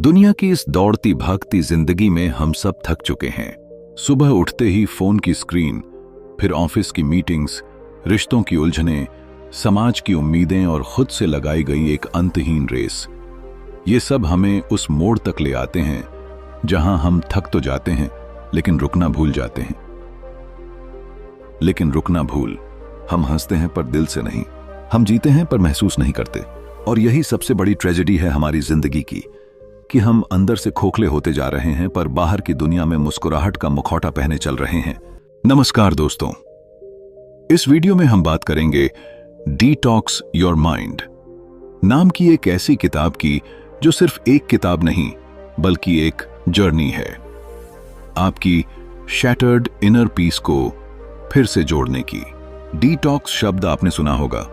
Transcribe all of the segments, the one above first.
दुनिया की इस दौड़ती भागती जिंदगी में हम सब थक चुके हैं। सुबह उठते ही फोन की स्क्रीन, फिर ऑफिस की मीटिंग्स, रिश्तों की उलझनें, समाज की उम्मीदें और खुद से लगाई गई एक अंतहीन रेस। ये सब हमें उस मोड़ तक ले आते हैं जहां हम थक तो जाते हैं लेकिन रुकना भूल जाते हैं। लेकिन रुकना भूल, हम हंसते हैं पर दिल से नहीं, हम जीते हैं पर महसूस नहीं करते। और यही सबसे बड़ी ट्रेजेडी है हमारी जिंदगी की, कि हम अंदर से खोखले होते जा रहे हैं पर बाहर की दुनिया में मुस्कुराहट का मुखौटा पहने चल रहे हैं। नमस्कार दोस्तों, इस वीडियो में हम बात करेंगे डिटॉक्स योर माइंड नाम की एक ऐसी किताब की जो सिर्फ एक किताब नहीं बल्कि एक जर्नी है, आपकी शैटर्ड इनर पीस को फिर से जोड़ने की। डिटॉक्स शब्द आपने सुना होगा,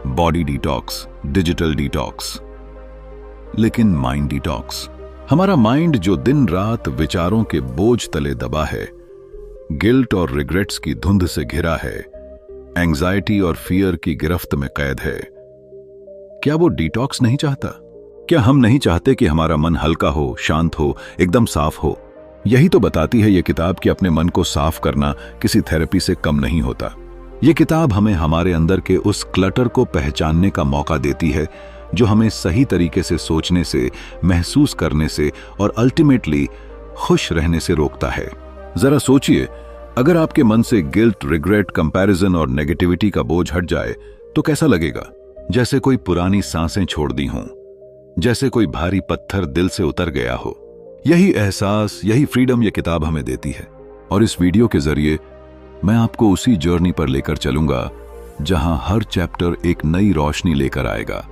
बॉडी डिटॉक्स, डिजिटल डिटॉक्स, लेकिन माइंड डिटॉक्स, हमारा माइंड जो दिन रात विचारों के बोझ तले दबा है, गिल्ट और रिग्रेट्स की धुंध से घिरा है, एंजाइटी और फियर की गिरफ्त में कैद है। क्या वो डिटॉक्स नहीं चाहता? क्या हम नहीं चाहते कि हमारा मन हल्का हो, शांत हो, एकदम साफ हो? यही तो बताती है ये किताब कि अपने मन को साफ करना किसी थेरेपी से कम नहीं होता। ये किताब हमें हमारे अंदर के उस क्लटर को पहचानने का मौका देती है जो हमें सही तरीके से सोचने से, महसूस करने से और अल्टीमेटली खुश रहने से रोकता है। जरा सोचिए, अगर आपके मन से गिल्ट, रिग्रेट, कंपैरिजन और नेगेटिविटी का बोझ हट जाए तो कैसा लगेगा? जैसे कोई पुरानी सांसें छोड़ दी हों, जैसे कोई भारी पत्थर दिल से उतर गया हो। यही एहसास, यही फ्रीडम ये किताब हमें देती है। और इस वीडियो के जरिए मैं आपको उसी जर्नी पर लेकर चलूंगा जहां हर चैप्टर एक नई रोशनी लेकर आएगा,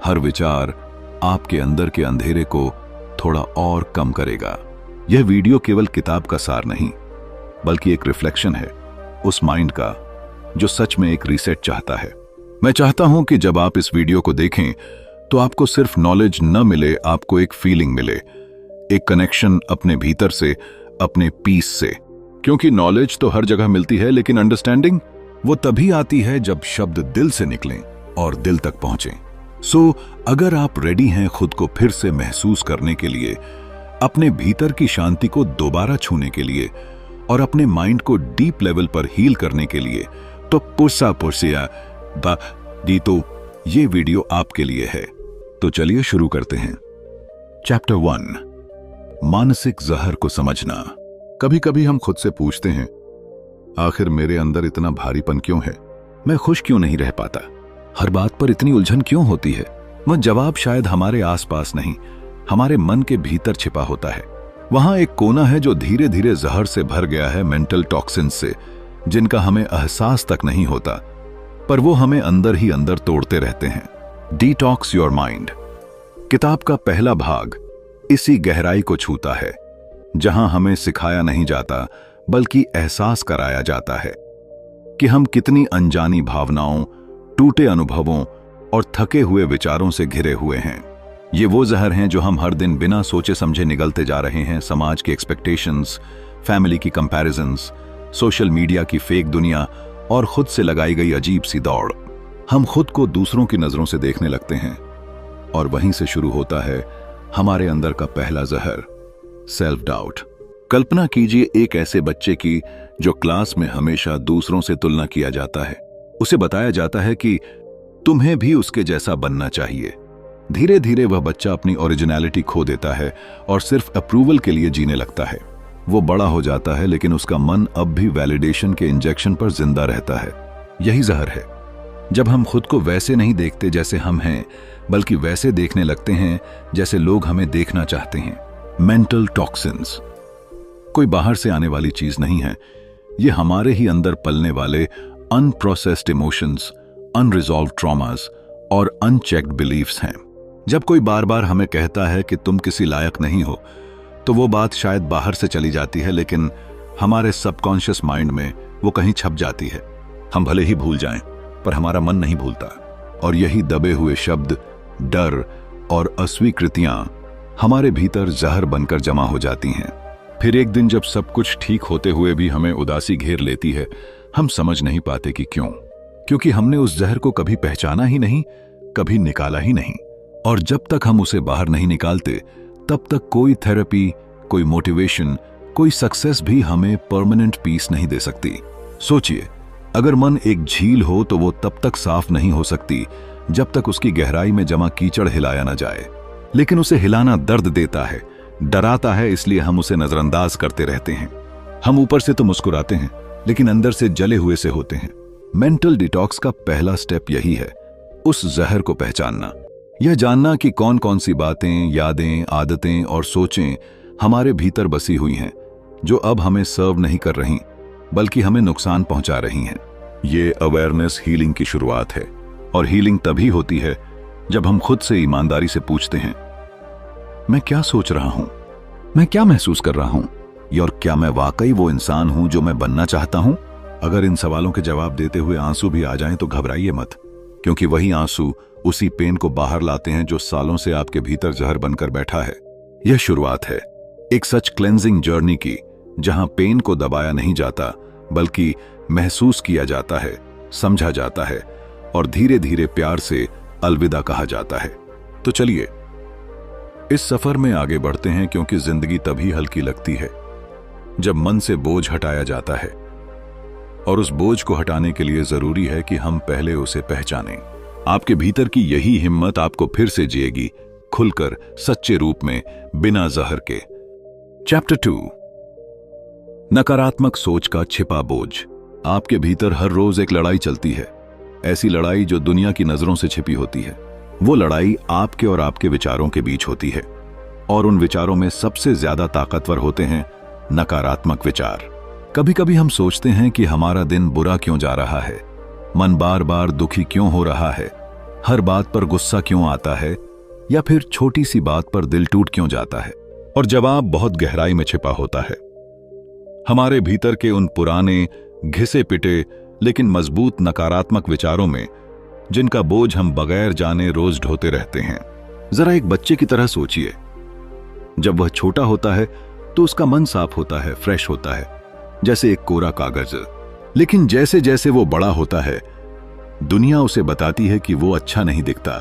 हर विचार आपके अंदर के अंधेरे को थोड़ा और कम करेगा। यह वीडियो केवल किताब का सार नहीं बल्कि एक रिफ्लेक्शन है उस माइंड का जो सच में एक रीसेट चाहता है। मैं चाहता हूं कि जब आप इस वीडियो को देखें तो आपको सिर्फ नॉलेज न मिले, आपको एक फीलिंग मिले, एक कनेक्शन अपने भीतर से, अपने पीस से। क्योंकि नॉलेज तो हर जगह मिलती है लेकिन अंडरस्टैंडिंग वो तभी आती है जब शब्द दिल से निकलें और दिल तक पहुंचें। सो अगर आप रेडी हैं खुद को फिर से महसूस करने के लिए, अपने भीतर की शांति को दोबारा छूने के लिए और अपने माइंड को डीप लेवल पर हील करने के लिए, तो तो ये वीडियो आपके लिए है। तो चलिए शुरू करते हैं। चैप्टर 1, मानसिक जहर को समझना। कभी कभी हम खुद से पूछते हैं, आखिर मेरे अंदर इतना भारीपन क्यों है? मैं खुश क्यों नहीं रह पाता? हर बात पर इतनी उलझन क्यों होती है? वह जवाब शायद हमारे आसपास नहीं, हमारे मन के भीतर छिपा होता है। वहां एक कोना है जो धीरे धीरे जहर से भर गया है, मेंटल टॉक्सिन से, जिनका हमें एहसास तक नहीं होता, पर वो हमें अंदर ही अंदर तोड़ते रहते हैं। डिटॉक्स योर माइंड किताब का पहला भाग इसी गहराई को छूता है, जहां हमें सिखाया नहीं जाता बल्कि एहसास कराया जाता है कि हम कितनी अनजानी भावनाओं, टूटे अनुभवों और थके हुए विचारों से घिरे हुए हैं। ये वो जहर हैं जो हम हर दिन बिना सोचे समझे निगलते जा रहे हैं। समाज की एक्सपेक्टेशंस, फैमिली की कंपैरिजंस, सोशल मीडिया की फेक दुनिया और खुद से लगाई गई अजीब सी दौड़। हम खुद को दूसरों की नजरों से देखने लगते हैं और वहीं से शुरू होता है हमारे अंदर का पहला जहर, सेल्फ डाउट। कल्पना कीजिए एक ऐसे बच्चे की जो क्लास में हमेशा दूसरों से तुलना किया जाता है। उसे बताया जाता है कि तुम्हें भी उसके जैसा बनना चाहिए। धीरे धीरे वह बच्चा अपनी ओरिजिनलिटी खो देता है और सिर्फ अप्रूवल के लिए जीने लगता है। वो बड़ा हो जाता है लेकिन उसका मन अब भी वैलिडेशन के इंजेक्शन पर जिंदा रहता है। यही जहर है, जब हम खुद को वैसे नहीं देखते जैसे हम हैं, बल्कि वैसे देखने लगते हैं जैसे लोग हमें देखना चाहते हैं। मेंटल टॉक्सिन्स कोई बाहर से आने वाली चीज नहीं है, ये हमारे ही अंदर पलने वाले अनप्रोसेस्ड इमोशंस, अनरिजॉल्व ट्रॉमास और अनचेक्ड बिलीफ्स हैं। जब कोई बार बार हमें कहता है कि तुम किसी लायक नहीं हो, तो वो बात शायद बाहर से चली जाती है लेकिन हमारे सबकॉन्शियस माइंड में वो कहीं छप जाती है। हम भले ही भूल जाएं, पर हमारा मन नहीं भूलता। और यही दबे हुए शब्द, डर और अस्वीकृतियां हमारे भीतर जहर बनकर जमा हो जाती हैं। फिर एक दिन जब सब कुछ ठीक होते हुए भी हमें उदासी घेर लेती है, हम समझ नहीं पाते कि क्यों। क्योंकि हमने उस जहर को कभी पहचाना ही नहीं, कभी निकाला ही नहीं। और जब तक हम उसे बाहर नहीं निकालते तब तक कोई थेरेपी, कोई मोटिवेशन, कोई सक्सेस भी हमें परमानेंट पीस नहीं दे सकती। सोचिए, अगर मन एक झील हो तो वो तब तक साफ नहीं हो सकती जब तक उसकी गहराई में जमा कीचड़ हिलाया ना जाए। लेकिन उसे हिलाना दर्द देता है, डराता है, इसलिए हम उसे नजरअंदाज करते रहते हैं। हम ऊपर से तो मुस्कुराते हैं, लेकिन अंदर से जले हुए से होते हैं। मेंटल डिटॉक्स का पहला स्टेप यही है, उस जहर को पहचानना। यह जानना कि कौन कौन सी बातें, यादें, आदतें और सोचें हमारे भीतर बसी हुई हैं, जो अब हमें सर्व नहीं कर रही, बल्कि हमें नुकसान पहुंचा रही हैं। ये अवेयरनेस हीलिंग की शुरुआत है, और हीलिंग तभी होती है जब हम खुद से ईमानदारी से पूछते हैं, मैं क्या सोच रहा हूं, मैं क्या महसूस कर रहा हूं, और क्या मैं वाकई वो इंसान हूं जो मैं बनना चाहता हूं? अगर इन सवालों के जवाब देते हुए आंसू भी आ जाएं तो घबराइए मत, क्योंकि वही आंसू उसी पेन को बाहर लाते हैं जो सालों से आपके भीतर जहर बनकर बैठा है। यह शुरुआत है एक सच क्लेंजिंग जर्नी की, जहां पेन को दबाया नहीं जाता, बल्कि महसूस किया जाता है, समझा जाता है, और धीरे धीरे प्यार से अलविदा कहा जाता है। तो चलिए इस सफर में आगे बढ़ते हैं, क्योंकि जिंदगी तभी हल्की लगती है जब मन से बोझ हटाया जाता है, और उस बोझ को हटाने के लिए जरूरी है कि हम पहले उसे पहचानें। आपके भीतर की यही हिम्मत आपको फिर से जिएगी, खुलकर, सच्चे रूप में, बिना जहर के। चैप्टर 2, नकारात्मक सोच का छिपा बोझ। आपके भीतर हर रोज एक लड़ाई चलती है, ऐसी लड़ाई जो दुनिया की नजरों से छिपी होती है। वो लड़ाई आपके और आपके विचारों के बीच होती है, और उन विचारों में सबसे ज्यादा ताकतवर होते हैं नकारात्मक विचार। कभी कभी हम सोचते हैं कि हमारा दिन बुरा क्यों जा रहा है, मन बार बार दुखी क्यों हो रहा है, हर बात पर गुस्सा क्यों आता है, या फिर छोटी सी बात पर दिल टूट क्यों जाता है। और जवाब बहुत गहराई में छिपा होता है, हमारे भीतर के उन पुराने, घिसे पिटे लेकिन मजबूत नकारात्मक विचारों में, जिनका बोझ हम बगैर जाने रोज ढोते रहते हैं। जरा एक बच्चे की तरह सोचिए, जब वह छोटा होता है तो उसका मन साफ होता है, फ्रेश होता है, जैसे एक कोरा कागज। लेकिन जैसे जैसे वो बड़ा होता है, दुनिया उसे बताती है कि वो अच्छा नहीं दिखता,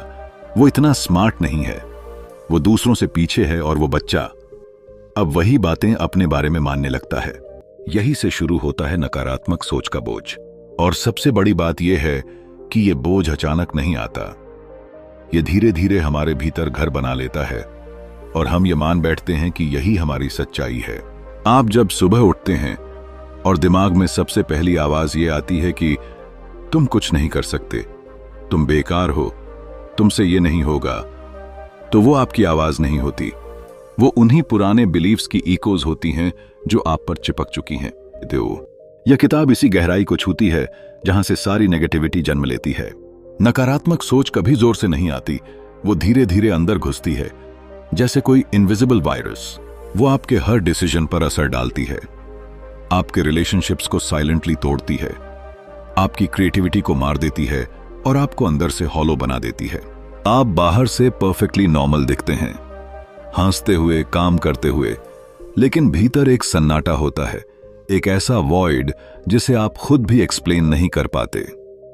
वो इतना स्मार्ट नहीं है, वो दूसरों से पीछे है, और वो बच्चा अब वही बातें अपने बारे में मानने लगता है। यही से शुरू होता है नकारात्मक सोच का बोझ। और सबसे बड़ी बात यह है कि ये बोझ अचानक नहीं आता, ये धीरे धीरे हमारे भीतर घर बना लेता है, और हम ये मान बैठते हैं कि यही हमारी सच्चाई है। आप जब सुबह उठते हैं और दिमाग में सबसे पहली आवाज ये आती है कि तुम कुछ नहीं कर सकते, तुम बेकार हो, तुमसे ये नहीं होगा, तो वो आपकी आवाज नहीं होती, वो उन्हीं पुराने बिलीफ्स की इकोज होती हैं जो आप पर चिपक चुकी हैं। यह किताब इसी गहराई को छूती है जहां से सारी नेगेटिविटी जन्म लेती है। नकारात्मक सोच कभी जोर से नहीं आती, वो धीरे धीरे अंदर घुसती है, जैसे कोई इनविजिबल वायरस। वो आपके हर डिसीजन पर असर डालती है, आपके रिलेशनशिप्स को साइलेंटली तोड़ती है, आपकी क्रिएटिविटी को मार देती है, और आपको अंदर से हॉलो बना देती है। आप बाहर से परफेक्टली नॉर्मल दिखते हैं, हंसते हुए, काम करते हुए, लेकिन भीतर एक सन्नाटा होता है, एक ऐसा वॉइड जिसे आप खुद भी एक्सप्लेन नहीं कर पाते।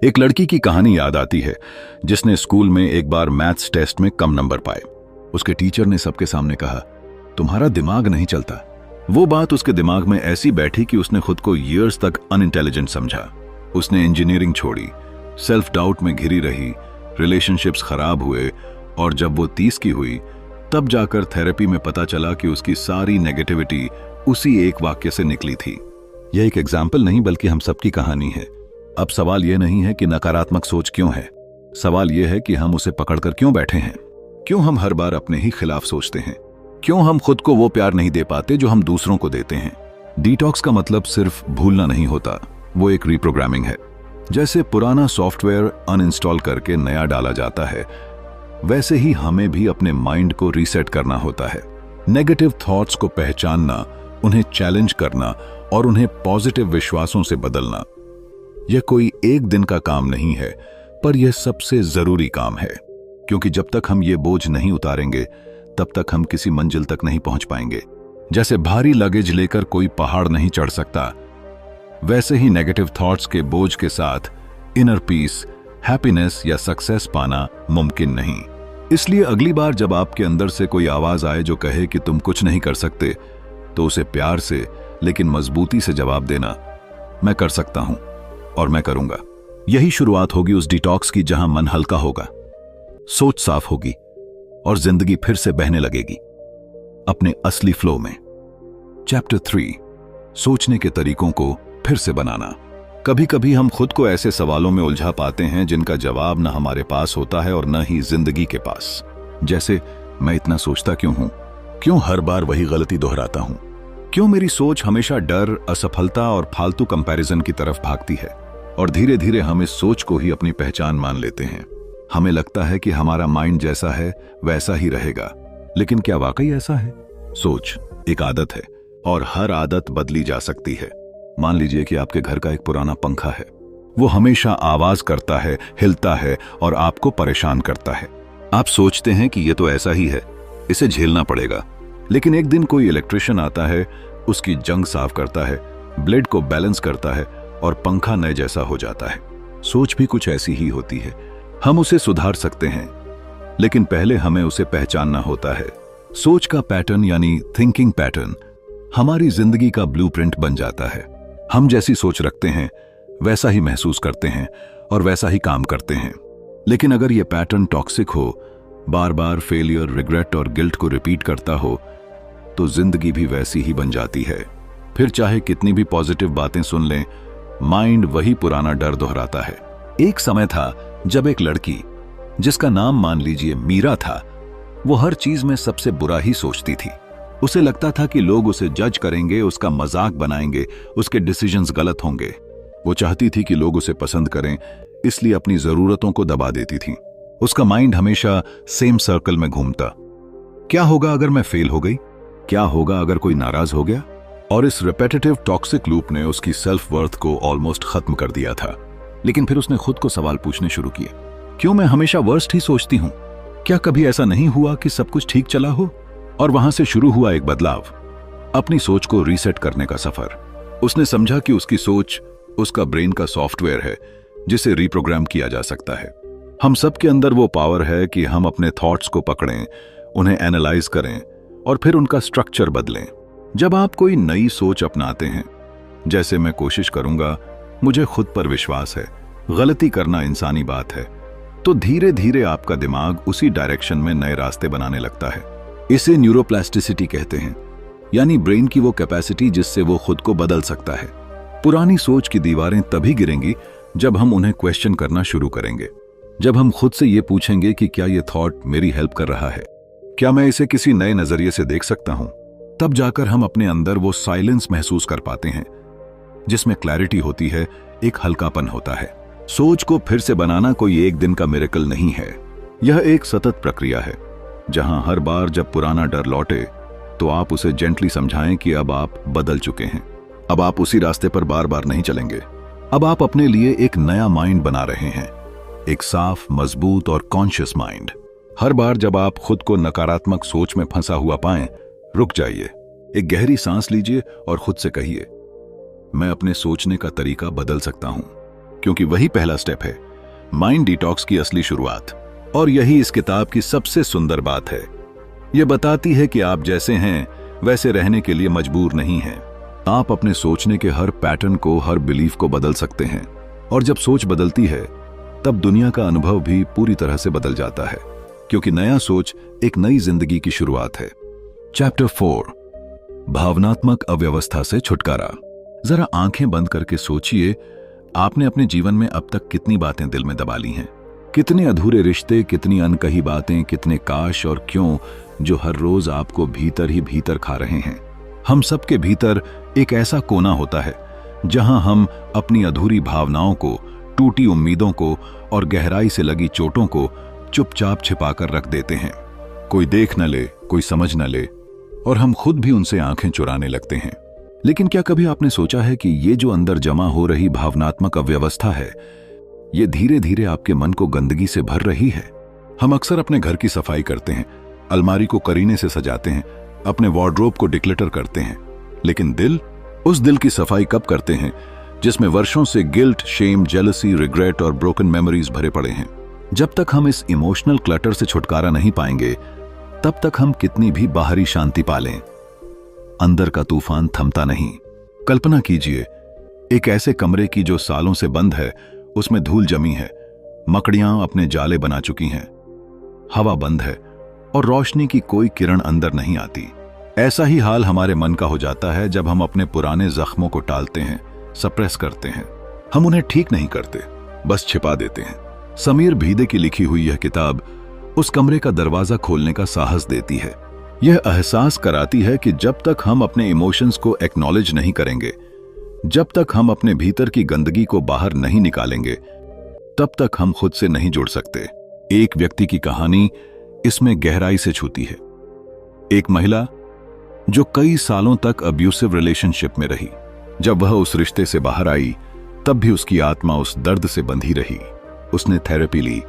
एक लड़की की कहानी याद आती है जिसने स्कूल में एक बार मैथ्स टेस्ट में कम नंबर पाए। उसके टीचर ने सबके सामने कहा, तुम्हारा दिमाग नहीं चलता। वो बात उसके दिमाग में ऐसी बैठी कि उसने खुद को ईयर्स तक अनइंटेलिजेंट समझा। उसने इंजीनियरिंग छोड़ी, सेल्फ डाउट में घिरी रही, रिलेशनशिप्स खराब हुए, और जब वो 30 की हुई तब जाकर थेरेपी में पता चला कि उसकी सारी नेगेटिविटी उसी एक वाक्य से निकली थी। यह एक एग्जाम्पल नहीं, बल्कि हम सबकी कहानी है। अब सवाल यह नहीं है कि नकारात्मक सोच क्यों है, सवाल यह है कि हम उसे पकड़कर क्यों बैठे हैं। क्यों हम हर बार अपने ही खिलाफ सोचते हैं? क्यों हम खुद को वो प्यार नहीं दे पाते जो हम दूसरों को देते हैं? डिटॉक्स का मतलब सिर्फ भूलना नहीं होता, वो एक रीप्रोग्रामिंग है। जैसे पुराना सॉफ्टवेयर अनइंस्टॉल करके नया डाला जाता है, वैसे ही हमें भी अपने माइंड को रीसेट करना होता है। नेगेटिव थॉट्स को पहचानना, उन्हें चैलेंज करना और उन्हें पॉजिटिव विश्वासों से बदलना, यह कोई एक दिन का काम नहीं है, पर यह सबसे जरूरी काम है। क्योंकि जब तक हम ये बोझ नहीं उतारेंगे, तब तक हम किसी मंजिल तक नहीं पहुंच पाएंगे। जैसे भारी लगेज लेकर कोई पहाड़ नहीं चढ़ सकता, वैसे ही नेगेटिव थॉट्स के बोझ के साथ इनर पीस, हैप्पीनेस या सक्सेस पाना मुमकिन नहीं। इसलिए अगली बार जब आपके अंदर से कोई आवाज आए जो कहे कि तुम कुछ नहीं कर सकते, तो उसे प्यार से लेकिन मजबूती से जवाब देना, मैं कर सकता हूं और मैं करूंगा। यही शुरुआत होगी उस डिटॉक्स की जहां मन हल्का होगा, सोच साफ होगी और जिंदगी फिर से बहने लगेगी अपने असली फ्लो में। चैप्टर 3, सोचने के तरीकों को फिर से बनाना। कभी कभी हम खुद को ऐसे सवालों में उलझा पाते हैं जिनका जवाब न हमारे पास होता है और न ही जिंदगी के पास। जैसे, मैं इतना सोचता क्यों हूं? क्यों हर बार वही गलती दोहराता हूं? क्यों मेरी सोच हमेशा डर, असफलता और फालतू कंपैरिजन की तरफ भागती है? और धीरे धीरे हम इस सोच को ही अपनी पहचान मान लेते हैं। हमें लगता है कि हमारा माइंड जैसा है वैसा ही रहेगा, लेकिन क्या वाकई ऐसा है? सोच एक आदत है और हर आदत बदली जा सकती है। मान लीजिए कि आपके घर का एक पुराना पंखा है। वो हमेशा आवाज करता है, हिलता है और आपको परेशान करता है। आप सोचते हैं कि ये तो ऐसा ही है, इसे झेलना पड़ेगा। लेकिन एक दिन कोई इलेक्ट्रिशियन आता है, उसकी जंग साफ करता है, ब्लेड को बैलेंस करता है और पंखा नए जैसा हो जाता है। सोच भी कुछ ऐसी ही होती है। हम उसे सुधार सकते हैं, लेकिन पहले हमें उसे पहचानना होता है। सोच का पैटर्न यानी थिंकिंग पैटर्न हमारी जिंदगी का ब्लूप्रिंट बन जाता है। हम जैसी सोच रखते हैं वैसा ही महसूस करते हैं और वैसा ही काम करते हैं। लेकिन अगर यह पैटर्न टॉक्सिक हो, बार बार फेलियर, रिग्रेट और गिल्ट को रिपीट करता हो, तो जिंदगी भी वैसी ही बन जाती है। फिर चाहे कितनी भी पॉजिटिव बातें सुन लें, माइंड वही पुराना डर दोहराता है। एक समय था जब एक लड़की, जिसका नाम मान लीजिए मीरा था, वो हर चीज में सबसे बुरा ही सोचती थी। उसे लगता था कि लोग उसे जज करेंगे, उसका मजाक बनाएंगे, उसके डिसीजंस गलत होंगे। वो चाहती थी कि लोग उसे पसंद करें, इसलिए अपनी जरूरतों को दबा देती थी। उसका माइंड हमेशा सेम सर्कल में घूमता। क्या होगा अगर मैं फेल हो गई? क्या होगा अगर कोई नाराज हो गया? और इस रिपेटिटिव टॉक्सिक लूप ने उसकी सेल्फ वर्थ को ऑलमोस्ट खत्म कर दिया था। लेकिन फिर उसने खुद को सवाल पूछने शुरू किए, क्यों मैं हमेशा वर्स्ट ही सोचती हूं? क्या कभी ऐसा नहीं हुआ कि सब कुछ ठीक चला हो? और वहां से शुरू हुआ एक बदलाव, अपनी सोच को रीसेट करने का सफर। उसने समझा कि उसकी सोच उसका ब्रेन का सॉफ्टवेयर है जिसे रीप्रोग्राम किया जा सकता है। हम सबके अंदर वो पावर है कि हम अपने थॉट्स को पकड़ें, उन्हें एनालाइज करें और फिर उनका स्ट्रक्चर बदलें। जब आप कोई नई सोच अपनाते हैं, जैसे मैं कोशिश करूंगा, मुझे खुद पर विश्वास है, गलती करना इंसानी बात है, तो धीरे धीरे आपका दिमाग उसी डायरेक्शन में नए रास्ते बनाने लगता है। इसे न्यूरोप्लास्टिसिटी कहते हैं, यानी ब्रेन की वो कैपेसिटी जिससे वो खुद को बदल सकता है। पुरानी सोच की दीवारें तभी गिरेंगी जब हम उन्हें क्वेश्चन करना शुरू करेंगे। जब हम खुद से ये पूछेंगे कि क्या ये थॉट मेरी हेल्प कर रहा है, क्या मैं इसे किसी नए नजरिए से देख सकता हूं, तब जाकर हम अपने अंदर वो साइलेंस महसूस कर पाते हैं जिसमें क्लैरिटी होती है, एक हल्कापन होता है। सोच को फिर से बनाना कोई एक दिन का मिरेकल नहीं है। यह एक सतत प्रक्रिया है, जहां हर बार जब पुराना डर लौटे तो आप उसे जेंटली समझाएं कि अब आप बदल चुके हैं। अब आप उसी रास्ते पर बार बार नहीं चलेंगे। अब आप अपने लिए एक नया माइंड बना रहे हैं, एक साफ, मजबूत और कॉन्शियस माइंड। हर बार जब आप खुद को नकारात्मक सोच में फंसा हुआ पाएं, रुक जाइए, एक गहरी सांस लीजिए और खुद से कहिए, मैं अपने सोचने का तरीका बदल सकता हूं। क्योंकि वही पहला स्टेप है माइंड डिटॉक्स की असली शुरुआत। और यही इस किताब की सबसे सुंदर बात है। यह बताती है कि आप जैसे हैं वैसे रहने के लिए मजबूर नहीं हैं। आप अपने सोचने के हर पैटर्न को, हर बिलीफ को बदल सकते हैं। और जब सोच बदलती है, तब दुनिया का अनुभव भी पूरी तरह से बदल जाता है, क्योंकि नया सोच एक नई जिंदगी की शुरुआत है। चैप्टर 4, भावनात्मक अव्यवस्था से छुटकारा। जरा आंखें बंद करके सोचिए, आपने अपने जीवन में अब तक कितनी बातें दिल में दबा ली हैं? कितने अधूरे रिश्ते, कितनी अनकही बातें, कितने काश और क्यों जो हर रोज आपको भीतर ही भीतर खा रहे हैं। हम सबके भीतर एक ऐसा कोना होता है जहां हम अपनी अधूरी भावनाओं को, टूटी उम्मीदों को और गहराई से लगी चोटों को चुपचाप छिपाकर रख देते हैं। कोई देख न ले, कोई समझ न ले और हम खुद भी उनसे आंखें चुराने लगते हैं। लेकिन क्या कभी आपने सोचा है कि ये जो अंदर जमा हो रही भावनात्मक अव्यवस्था है, ये धीरे धीरे आपके मन को गंदगी से भर रही है? हम अक्सर अपने घर की सफाई करते हैं, अलमारी को करीने से सजाते हैं, अपने वार्डरोब को डिक्लटर करते हैं, लेकिन दिल, उस दिल की सफाई कब करते हैं जिसमें वर्षों से गिल्ट, शेम, जेलसी, रिग्रेट और ब्रोकन मेमोरीज भरे पड़े हैं? जब तक हम इस इमोशनल क्लटर से छुटकारा नहीं पाएंगे, तब तक हम कितनी भी बाहरी शांति पालें, अंदर का तूफान थमता नहीं। कल्पना कीजिए एक ऐसे कमरे की जो सालों से बंद है, उसमें धूल जमी है, मकड़ियां अपने जाले बना चुकी हैं, हवा बंद है और रोशनी की कोई किरण अंदर नहीं आती। ऐसा ही हाल हमारे मन का हो जाता है जब हम अपने पुराने जख्मों को टालते हैं, सप्रेस करते हैं। हम उन्हें ठीक नहीं करते, बस छिपा देते हैं। समीर भीदे की लिखी हुई यह किताब उस कमरे का दरवाजा खोलने का साहस देती है। यह एहसास कराती है कि जब तक हम अपने इमोशंस को एक्नॉलेज नहीं करेंगे, जब तक हम अपने भीतर की गंदगी को बाहर नहीं निकालेंगे, तब तक हम खुद से नहीं जुड़ सकते। एक व्यक्ति की कहानी इसमें गहराई से छूती है। एक महिला जो कई सालों तक अब्यूसिव रिलेशनशिप में रही, जब वह उस रिश्ते से बाहर आई, तब भी उसकी आत्मा उस दर्द से बंधी रही। उसने थेरेपी ली,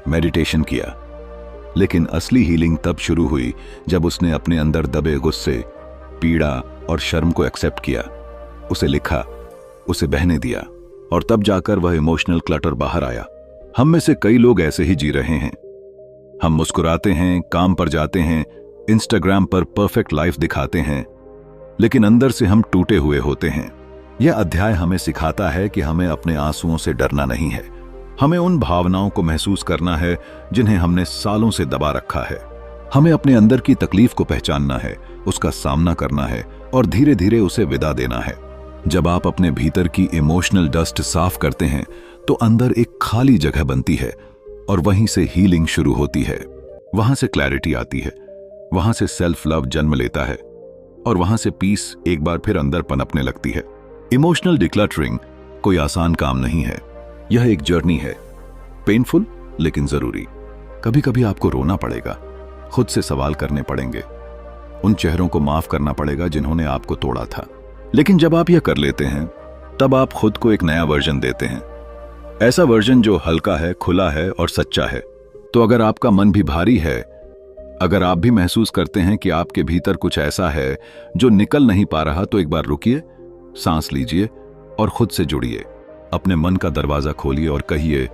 मेडिटेशन किया, लेकिन असली हीलिंग तब शुरू हुई जब उसने अपने अंदर दबे गुस्से, पीड़ा और शर्म को एक्सेप्ट किया, उसे लिखा, उसे बहने दिया, और तब जाकर वह इमोशनल क्लटर बाहर आया। हम में से कई लोग ऐसे ही जी रहे हैं। हम मुस्कुराते हैं, काम पर जाते हैं, इंस्टाग्राम पर परफेक्ट लाइफ दिखाते हैं, लेकिन अंदर से हम टूटे हुए होते हैं। यह अध्याय हमें सिखाता है कि हमें अपने आंसुओं से डरना नहीं है। हमें उन भावनाओं को महसूस करना है जिन्हें हमने सालों से दबा रखा है। हमें अपने अंदर की तकलीफ को पहचानना है, उसका सामना करना है और धीरे धीरे उसे विदा देना है। जब आप अपने भीतर की इमोशनल डस्ट साफ करते हैं तो अंदर एक खाली जगह बनती है और वहीं से हीलिंग शुरू होती है। वहां से क्लैरिटी आती है, वहां से सेल्फ लव जन्म लेता है और वहां से पीस एक बार फिर अंदर पनपने लगती है। इमोशनल डिक्लटरिंग कोई आसान काम नहीं है। यह एक जर्नी है, पेनफुल लेकिन जरूरी। कभी कभी आपको रोना पड़ेगा, खुद से सवाल करने पड़ेंगे, उन चेहरों को माफ करना पड़ेगा जिन्होंने आपको तोड़ा था। लेकिन जब आप यह कर लेते हैं, तब आप खुद को एक नया वर्जन देते हैं, ऐसा वर्जन जो हल्का है, खुला है और सच्चा है। तो अगर आपका मन भी भारी है, अगर आप भी महसूस करते हैं कि आपके भीतर कुछ ऐसा है जो निकल नहीं पा रहा, तो एक बार रुकिए, सांस लीजिए और खुद से जुड़िए। अपने मन का दरवाजा खोलिए और कहिए,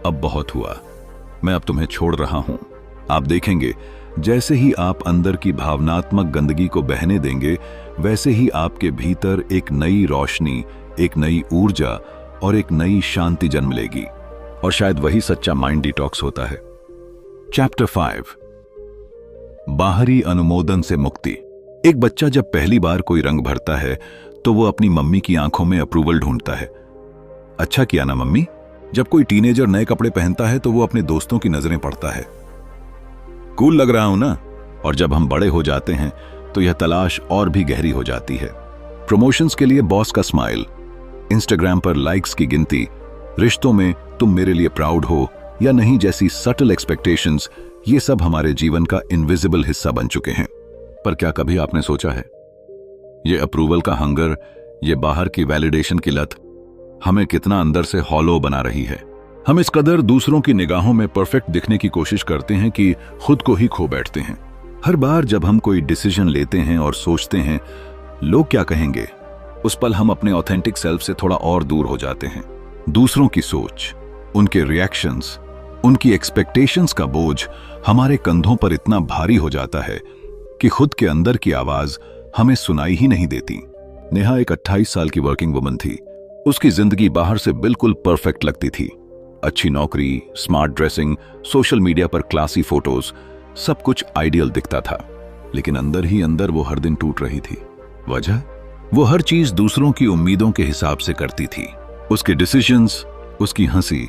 अब बहुत हुआ, मैं अब तुम्हें छोड़ रहा हूं। आप देखेंगे जैसे ही आप अंदर की भावनात्मक गंदगी को बहने देंगे, वैसे ही आपके भीतर एक नई रोशनी, एक नई ऊर्जा और एक नई शांति जन्म लेगी। और शायद वही सच्चा माइंड डिटॉक्स होता है। चैप्टर 5, बाहरी अनुमोदन से मुक्ति। एक बच्चा जब पहली बार कोई रंग भरता है तो वो अपनी मम्मी की आंखों में अप्रूवल ढूंढता है। अच्छा किया ना मम्मी। जब कोई टीनेजर नए कपड़े पहनता है तो वो अपने दोस्तों की नजरें पड़ता है, कूल लग रहा हूं ना। और जब हम बड़े हो जाते हैं तो यह तलाश और भी गहरी हो जाती है। प्रमोशंस के लिए बॉस का स्माइल, इंस्टाग्राम पर लाइक्स की गिनती, रिश्तों में तुम मेरे लिए प्राउड हो या नहीं जैसी सटल एक्सपेक्टेशंस, ये सब हमारे जीवन का इनविजिबल हिस्सा बन चुके हैं। पर क्या कभी आपने सोचा है, ये अप्रूवल का हंगर, ये बाहर की वैलिडेशन की लत हमें कितना अंदर से हॉलो बना रही है। हम इस कदर दूसरों की निगाहों में परफेक्ट दिखने की कोशिश करते हैं कि खुद को ही खो बैठते हैं। हर बार जब हम कोई डिसीजन लेते हैं और सोचते हैं लोग क्या कहेंगे, उस पल हम अपने ऑथेंटिक सेल्फ से थोड़ा और दूर हो जाते हैं। दूसरों की सोच, उनके रिएक्शंस, उनकी एक्सपेक्टेशंस का बोझ हमारे कंधों पर इतना भारी हो जाता है कि खुद के अंदर की आवाज हमें सुनाई ही नहीं देती। नेहा एक 28 साल की वर्किंग वुमन थी। उसकी जिंदगी बाहर से बिल्कुल परफेक्ट लगती थी। अच्छी नौकरी, स्मार्ट ड्रेसिंग, सोशल मीडिया पर क्लासी फोटोज, सब कुछ आइडियल दिखता था। लेकिन अंदर ही अंदर वो हर दिन टूट रही थी। वजह, वो हर चीज दूसरों की उम्मीदों के हिसाब से करती थी। उसके डिसीजंस, उसकी हंसी,